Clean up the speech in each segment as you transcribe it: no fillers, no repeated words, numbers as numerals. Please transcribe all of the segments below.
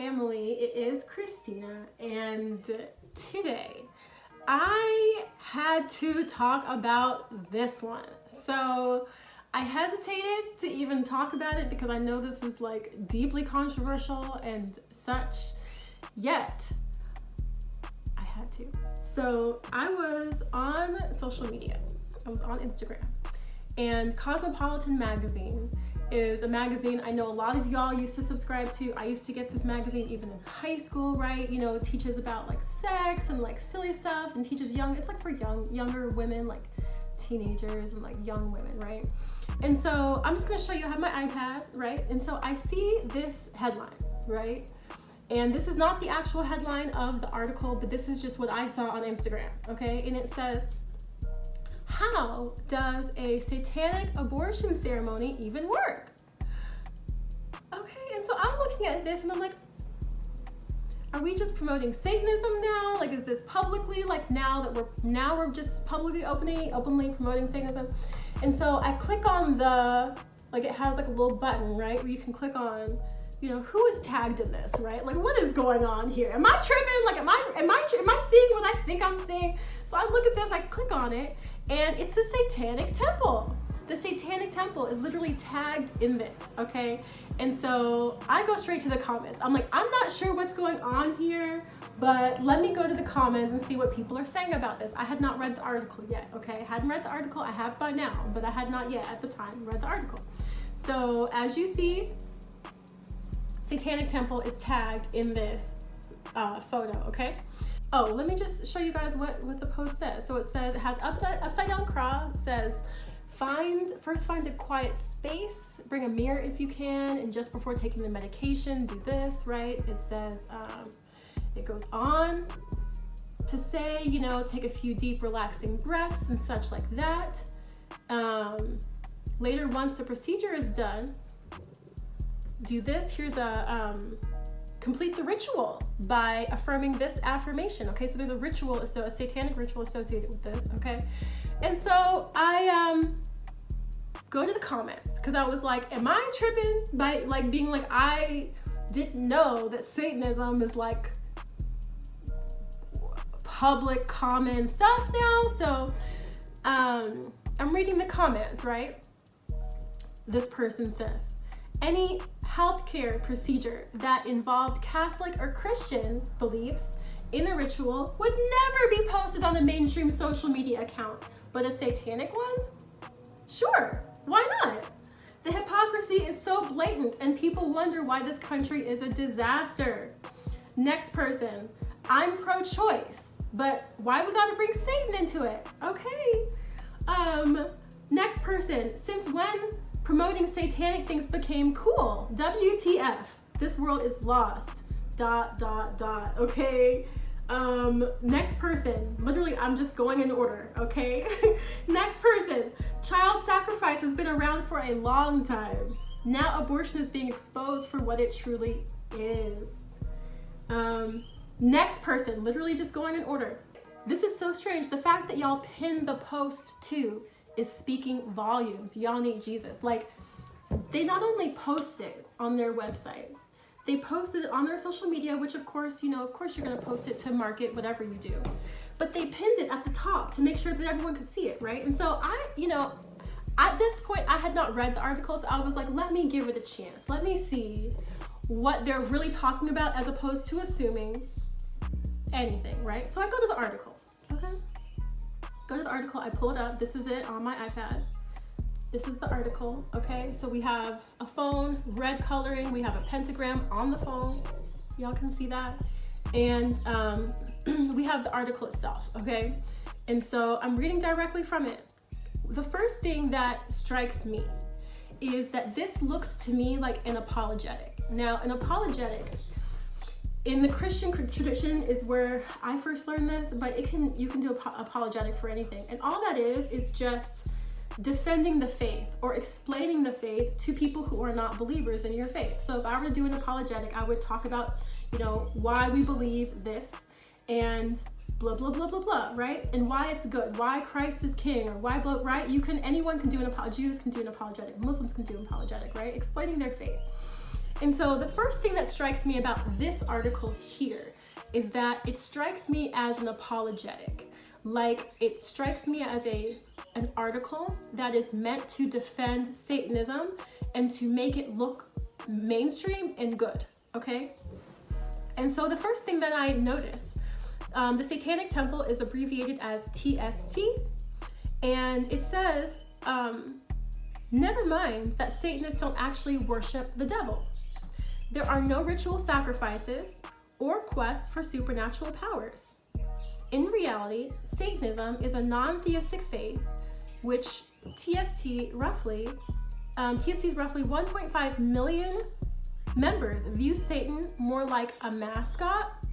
family, it is Christina, and today I had to talk about this one. So I hesitated to even talk about it because I know this is like deeply controversial and such, yet I had to. So I was on social media, I was on Instagram, and Cosmopolitan Magazine is a magazine I know a lot of y'all used to subscribe to. I used to get this magazine even in high school, right? You know, it teaches about like sex and like silly stuff, and teaches it's like for younger women, like teenagers and like young women, right? And so I'm just gonna show you, I have my iPad, right? And so I see this headline, right? And this is not the actual headline of the article, but this is just what I saw on Instagram, okay? And it says, how does a satanic abortion ceremony even work? Okay, and so I'm looking at this and I'm like, are we just promoting Satanism now? Like, is this publicly, like now we're just publicly openly promoting Satanism? And so I click on like it has like a little button, right? Where you can click on, you know, who is tagged in this, right? Like, what is going on here? Am I tripping? Like, am I seeing what I think I'm seeing? So I look at this, I click on it, and it's the Satanic Temple. The Satanic Temple is literally tagged in this, okay? And so I go straight to the comments. I'm like, I'm not sure what's going on here, but let me go to the comments and see what people are saying about this. I had not read the article yet, okay? I hadn't read the article. I have by now, but I had not yet at the time read the article. So as you see, Satanic Temple is tagged in this photo, okay? Oh, let me just show you guys what the post says. So it says, it has upside down cross. It says, first find a quiet space, bring a mirror if you can, and just before taking the medication, do this, right? It says, it goes on to say, you know, take a few deep relaxing breaths and such like that. Later, once the procedure is done, do this. Here's complete the ritual by affirming this affirmation. Okay, so there's a ritual, so a satanic ritual associated with this. Okay, and so I go to the comments because I was like, am I tripping by like being like, I didn't know that Satanism is like public common stuff now. So I'm reading the comments, right? This person says, any healthcare procedure that involved Catholic or Christian beliefs in a ritual would never be posted on a mainstream social media account, but a satanic one? Sure, why not? The hypocrisy is so blatant and people wonder why this country is a disaster. Next person, I'm pro-choice, but why we gotta bring Satan into it? Okay. Next person, since when promoting satanic things became cool? WTF, this world is lost, ... okay? Next person, literally I'm just going in order, okay? Next person, child sacrifice has been around for a long time. Now abortion is being exposed for what it truly is. Next person, literally just going in order. This is so strange. The fact that y'all pinned the post too is speaking volumes. Y'all need Jesus. Like, they not only posted it on their website, they posted it on their social media, which of course, you know, of course you're gonna post it to market whatever you do. But they pinned it at the top to make sure that everyone could see it, right? And so you know, at this point, I had not read the article, so I was like, let me give it a chance. Let me see what they're really talking about as opposed to assuming anything, right? So I go to the article, okay? Go to the article, I pull it up. This is it on my iPad. This is the article, okay? So we have a phone, red coloring, we have a pentagram on the phone. Y'all can see that. And we have the article itself, okay? And so I'm reading directly from it. The first thing that strikes me is that this looks to me like an apologetic. Now, an apologetic in the Christian tradition is where I first learned this, but you can do apologetic for anything. And all that is just defending the faith or explaining the faith to people who are not believers in your faith. So if I were to do an apologetic, I would talk about, you know, why we believe this and blah, blah, blah, blah, blah, right? And why it's good, why Christ is king, or why, blah, right? Anyone can do an apologetic. Jews can do an apologetic, Muslims can do an apologetic, right? Explaining their faith. And so the first thing that strikes me about this article here is that it strikes me as an apologetic. Like, it strikes me as an article that is meant to defend Satanism and to make it look mainstream and good, okay? And so the first thing that I notice, the Satanic Temple is abbreviated as TST, and it says, never mind that Satanists don't actually worship the devil. There are no ritual sacrifices or quests for supernatural powers. In reality, Satanism is a non-theistic faith, which TST's roughly 1.5 million members view Satan more like a mascot,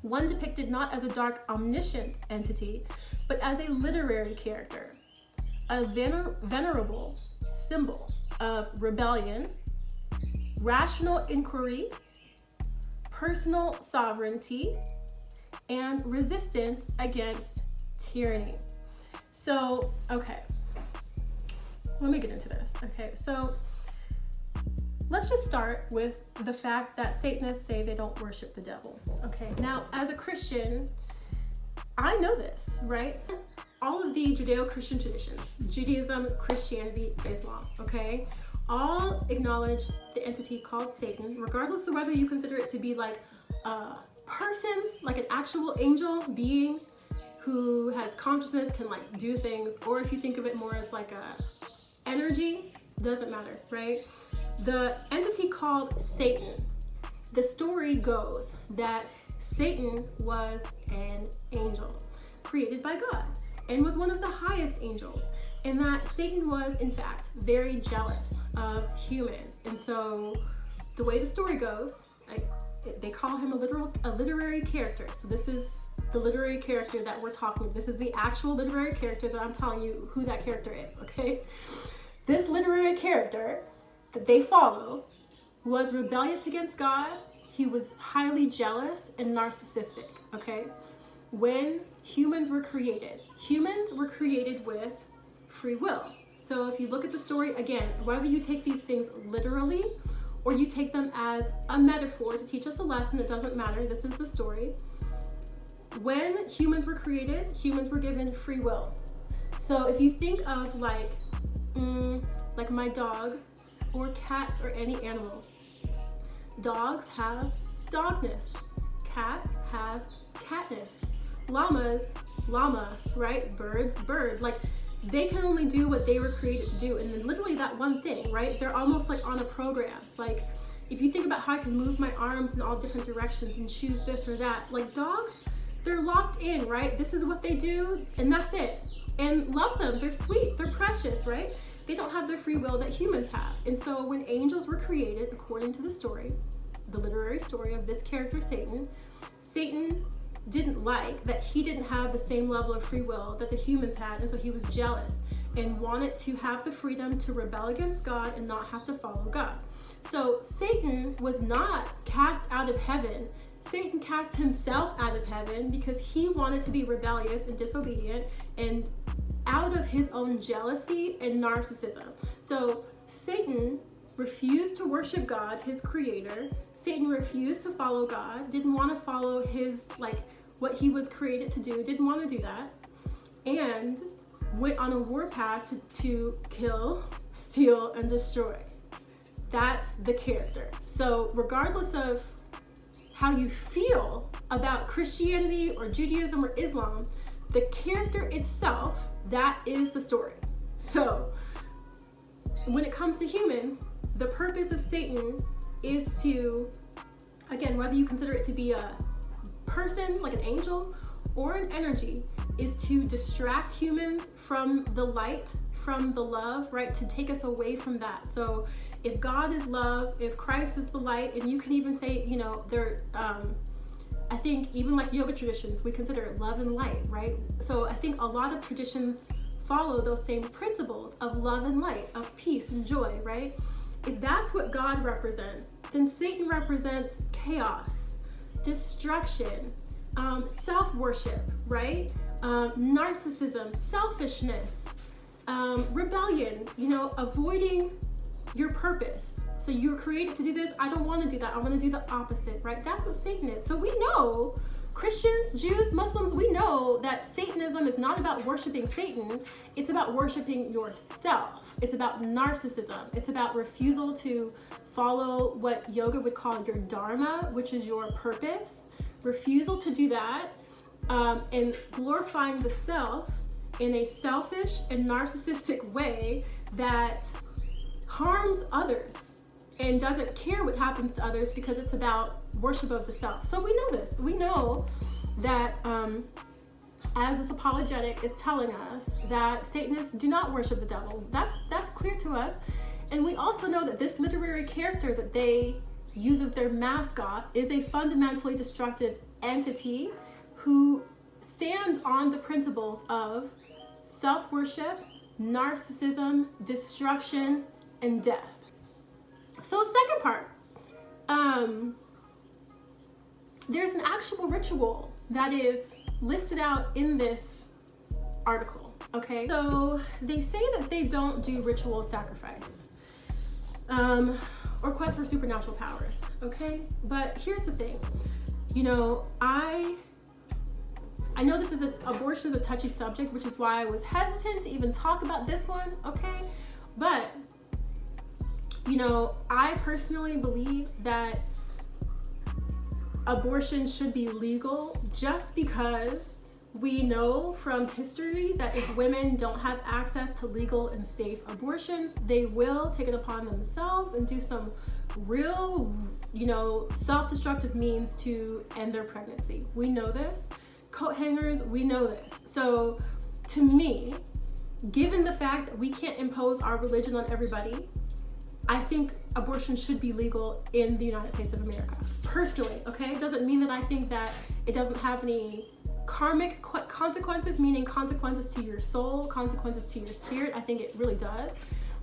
one depicted not as a dark omniscient entity, but as a literary character, a venerable symbol of rebellion, rational inquiry, personal sovereignty, and resistance against tyranny. So, okay, let me get into this. Okay, so let's just start with the fact that Satanists say they don't worship the devil. Okay, now as a Christian, I know this, right? All of the Judeo-Christian traditions, Judaism, Christianity, Islam, okay, all acknowledge the entity called Satan, regardless of whether you consider it to be like a person, like an actual angel being who has consciousness, can like do things, or if you think of it more as like a energy, doesn't matter, right? The entity called Satan, the story goes that Satan was an angel created by God and was one of the highest angels, and that Satan was in fact very jealous of humans. And so the way the story goes, they call him a literary character. So this is the literary character that we're talking about. This is the actual literary character that I'm telling you who that character is, okay? This literary character that they follow was rebellious against God. He was highly jealous and narcissistic, okay? When humans were created with free will. So if you look at the story, again, whether you take these things literally or you take them as a metaphor to teach us a lesson, it doesn't matter. This is the story. When humans were created, humans were given free will. So if you think of like my dog or cats or any animal, dogs have dogness, cats have catness, llamas, llama, right? Birds, bird. Like, they can only do what they were created to do. And then literally that one thing, right? They're almost like on a program. Like, if you think about how I can move my arms in all different directions and choose this or that, like dogs, they're locked in, right? This is what they do, and that's it. And love them, they're sweet, they're precious, right? They don't have their free will that humans have. And so when angels were created, according to the story, the literary story of this character, Satan didn't like that he didn't have the same level of free will that the humans had, and so he was jealous and wanted to have the freedom to rebel against God and not have to follow God. So Satan was not cast out of heaven. Satan cast himself out of heaven because he wanted to be rebellious and disobedient and out of his own jealousy and narcissism. So Satan refused to worship God, his creator. Satan refused to follow God, didn't want to follow his, like, what he was created to do, didn't want to do that, and went on a warpath to kill, steal, and destroy. That's the character. So regardless of how you feel about Christianity or Judaism or Islam, the character itself, that is the story. So when it comes to humans, the purpose of Satan is to, again, whether you consider it to be a person, like an angel, or an energy, is to distract humans from the light, from the love, right? To take us away from that. So if God is love, if Christ is the light, and you can even say, you know, I think even like yoga traditions, we consider it love and light, right? So I think a lot of traditions follow those same principles of love and light, of peace and joy, right? If that's what God represents, then Satan represents chaos, destruction, self-worship, right? Narcissism, selfishness, rebellion, you know, avoiding your purpose, So you were created to do this. I don't want to do that. I want to do the opposite, right? That's what Satan is. So we know, Christians, Jews, Muslims, we know that Satanism is not about worshiping Satan. It's about worshiping yourself. It's about narcissism. It's about refusal to follow what yoga would call your dharma, which is your purpose. Refusal to do that, and glorifying the self in a selfish and narcissistic way that harms others and doesn't care what happens to others because it's about worship of the self. So we know this. We know that as this apologetic is telling us that Satanists do not worship the devil. That's clear to us. And we also know that this literary character that they use as their mascot is a fundamentally destructive entity who stands on the principles of self-worship, narcissism, destruction, and death. So second part, there's an actual ritual that is listed out in this article, okay? So they say that they don't do ritual sacrifice or quest for supernatural powers, okay? But here's the thing, you know, I know abortion is a touchy subject, which is why I was hesitant to even talk about this one, okay? But you know, I personally believe that abortion should be legal just because we know from history that if women don't have access to legal and safe abortions, they will take it upon themselves and do some real, you know, self-destructive means to end their pregnancy. We know this. Coat hangers, we know this. So to me, given the fact that we can't impose our religion on everybody, I think abortion should be legal in the United States of America, personally, okay? It doesn't mean that I think that it doesn't have any karmic consequences, meaning consequences to your soul, consequences to your spirit. I think it really does,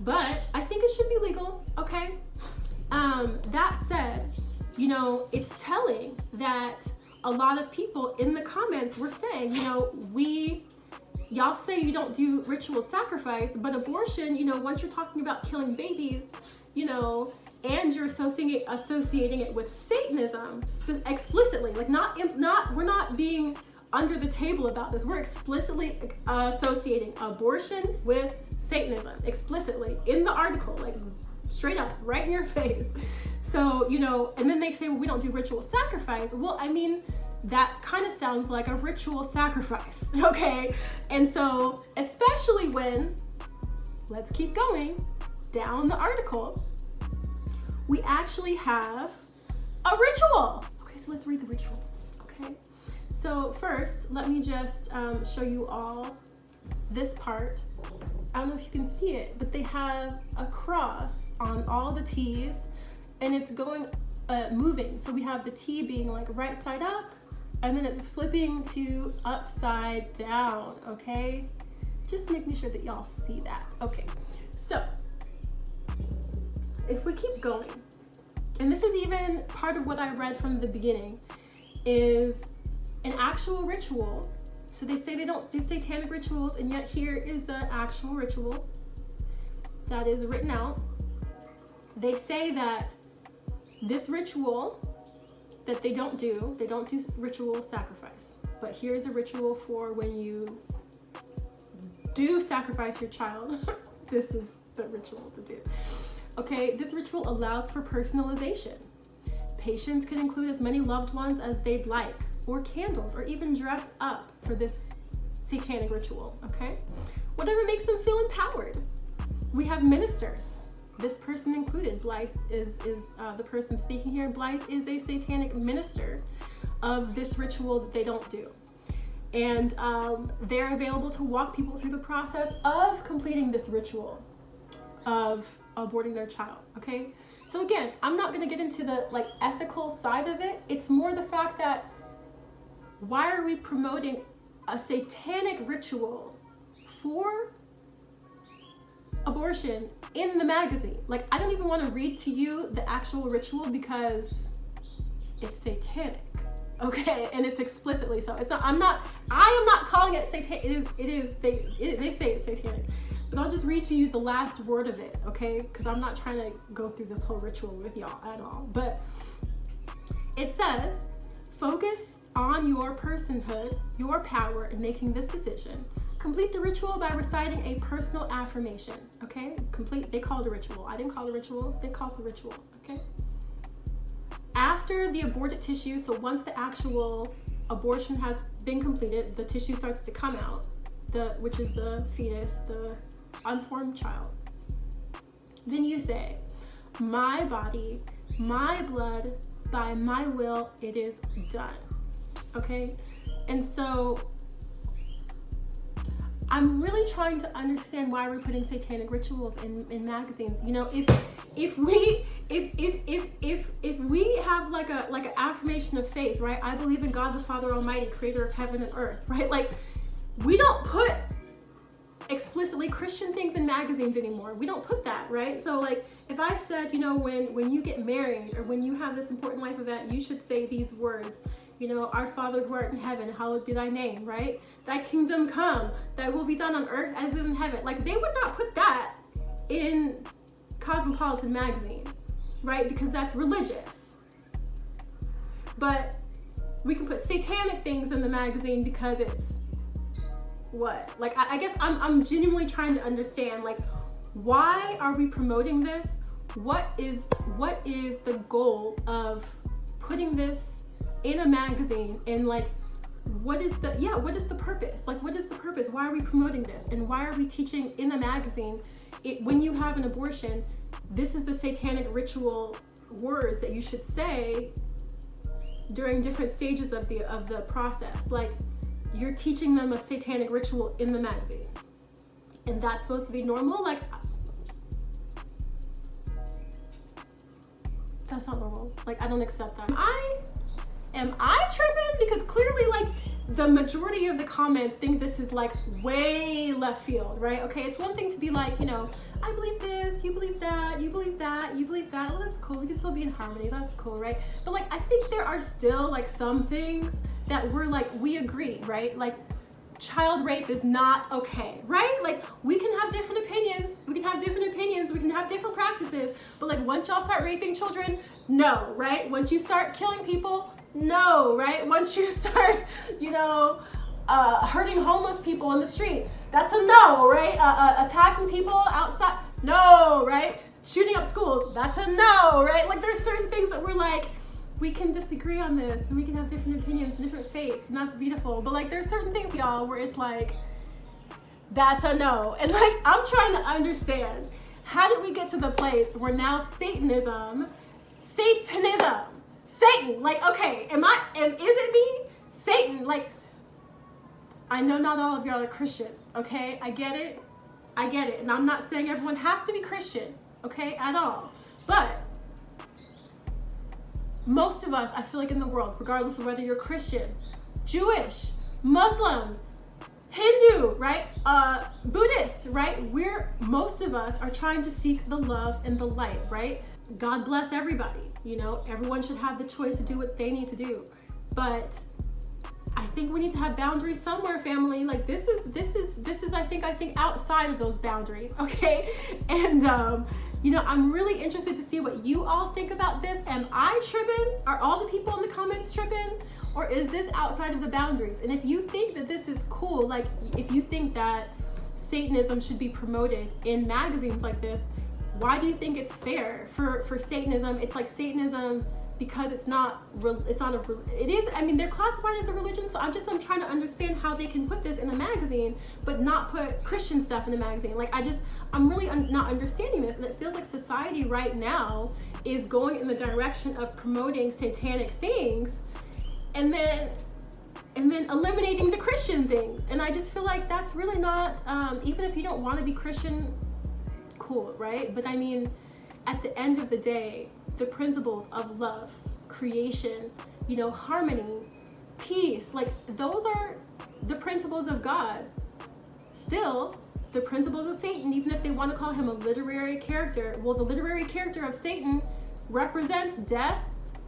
but I think it should be legal, okay? That said, you know, it's telling that a lot of people in the comments were saying, you know, y'all say you don't do ritual sacrifice, but abortion, you know, once you're talking about killing babies, you know, and you're associating it with Satanism explicitly, like we're not being under the table about this. We're explicitly associating abortion with Satanism, explicitly in the article, like straight up, right in your face. So, you know, and then they say, well, we don't do ritual sacrifice. Well, I mean, that kind of sounds like a ritual sacrifice, okay? And so, especially when, let's keep going down the article, we actually have a ritual. Okay, so let's read the ritual, okay? So first, let me just show you all this part. I don't know if you can see it, but they have a cross on all the T's, and it's going, moving. So we have the T being like right side up, and then it's flipping to upside down, okay? Just making sure that y'all see that. Okay, so if we keep going, and this is even part of what I read from the beginning, is an actual ritual. So they say they don't do satanic rituals, and yet here is an actual ritual that is written out. They say that this ritual that they don't do ritual sacrifice. But here's a ritual for when you do sacrifice your child. This is the ritual to do. Okay, this ritual allows for personalization. Patients can include as many loved ones as they'd like, or candles, or even dress up for this satanic ritual, okay? Whatever makes them feel empowered. We have ministers, this person included. Blythe is the person speaking here. Blythe is a satanic minister of this ritual that they don't do. And they're available to walk people through the process of completing this ritual of aborting their child, okay? So again, I'm not gonna get into the like ethical side of it. It's more the fact that why are we promoting a satanic ritual for abortion in the magazine? Like, I don't even want to read to you the actual ritual because it's satanic, okay? And it's explicitly so. It's not. I am not calling it satanic. They say it's satanic, but I'll just read to you the last word of it, okay? Because I'm not trying to go through this whole ritual with y'all at all. But it says, focus on your personhood, your power in making this decision. Complete the ritual by reciting a personal affirmation, okay? They call it a ritual. I didn't call it a ritual, they call it the ritual, okay? After the aborted tissue, so once the actual abortion has been completed, the tissue starts to come out, which is the fetus, the unformed child. Then you say, my body, my blood, by my will, it is done, okay? And so I'm really trying to understand why we're putting satanic rituals in magazines. You know, if we have like an affirmation of faith, right? I believe in God the Father Almighty, creator of heaven and earth, right? Like, we don't put explicitly Christian things in magazines anymore. We don't put that, right? So like, if I said, you know, when you get married or when you have this important life event, you should say these words, you know, our Father who art in heaven, hallowed be thy name, right? Thy kingdom come, thy will be done on earth as is in heaven. Like, they would not put that in Cosmopolitan Magazine, right? Because that's religious. But we can put satanic things in the magazine because it's what? Like, I guess I'm genuinely trying to understand, like, why are we promoting this? What is the goal of putting this in a magazine? And like, what is the purpose? Like, what is the purpose? Why are we promoting this? And why are we teaching in a magazine, when you have an abortion, this is the satanic ritual words that you should say during different stages of the process? Like, you're teaching them a satanic ritual in the magazine, and that's supposed to be normal? Like, that's not normal. Like, I don't accept that. Am I tripping? Because clearly, like, the majority of the comments think this is like way left field, right? Okay, it's one thing to be like, you know, I believe this, you believe that, you believe that, you believe that. Well, that's cool. We can still be in harmony. That's cool, right? But like, I think there are still like some things that we're like, we agree, right? Like, child rape is not okay, right? Like, we can have different opinions. We can have different opinions. We can have different practices. But like, once y'all start raping children, no, right? Once you start killing people, no, right? Once you start, you know, hurting homeless people in the street, that's a no, right? Attacking people outside, no, right? Shooting up schools, that's a no, right? Like, there's certain things that we're like, we can disagree on this, and we can have different opinions and different faiths, and that's beautiful. But like, there's certain things, y'all, where it's like, that's a no. And like, I'm trying to understand, how did we get to the place where now Satanism, Satan, like, okay, is it me? Satan, like, I know not all of y'all are Christians, okay? I get it. And I'm not saying everyone has to be Christian, okay, at all. But most of us, I feel like, in the world, regardless of whether you're Christian, Jewish, Muslim, Hindu, right? Buddhist, right? Most of us are trying to seek the love and the light, right? God bless everybody. You know, everyone should have the choice to do what they need to do. But I think we need to have boundaries somewhere, family. Like, this is I think outside of those boundaries, okay? And you know, I'm really interested to see what you all think about this. Am I tripping? Are all the people in the comments tripping? Or is this outside of the boundaries? And if you think that this is cool, like, if you think that Satanism should be promoted in magazines like this, why do you think it's fair for Satanism? It's like Satanism because it is, I mean, they're classified as a religion, so I'm trying to understand how they can put this in a magazine, but not put Christian stuff in a magazine. Like, I'm really not understanding this, and it feels like society right now is going in the direction of promoting satanic things, and then eliminating the Christian things. And I just feel like that's really not, even if you don't want to be Christian, cool, right? But I mean, at the end of the day, the principles of love, creation, you know, harmony, peace, like, those are the principles of God. Still, the principles of Satan, even if they want to call him a literary character, well, the literary character of Satan represents death,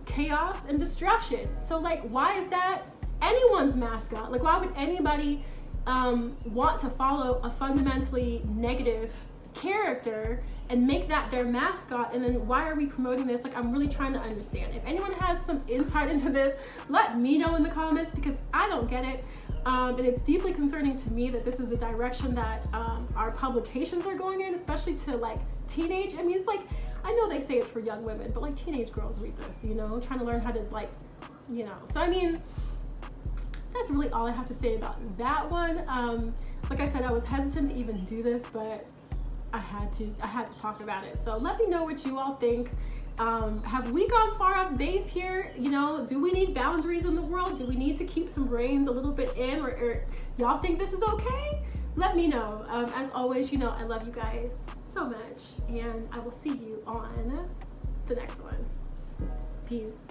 chaos, and destruction. So like, why is that anyone's mascot? Like, why would anybody want to follow a fundamentally negative character and make that their mascot, and then why are we promoting this? Like, I'm really trying to understand. If anyone has some insight into this, let me know in the comments, because I don't get it. And it's deeply concerning to me that this is the direction that our publications are going in, especially to like teenage. I mean, it's like, I know they say it's for young women, but like teenage girls read this, you know, trying to learn how to like, you know. So I mean, that's really all I have to say about that one. Like I said, I was hesitant to even do this, but I had to talk about it. So let me know what you all think. Have we gone far off base here? You know, do we need boundaries in the world? Do we need to keep some brains a little bit in, or y'all think this is okay? Let me know. As always, you know, I love you guys so much, and I will see you on the next one. Peace.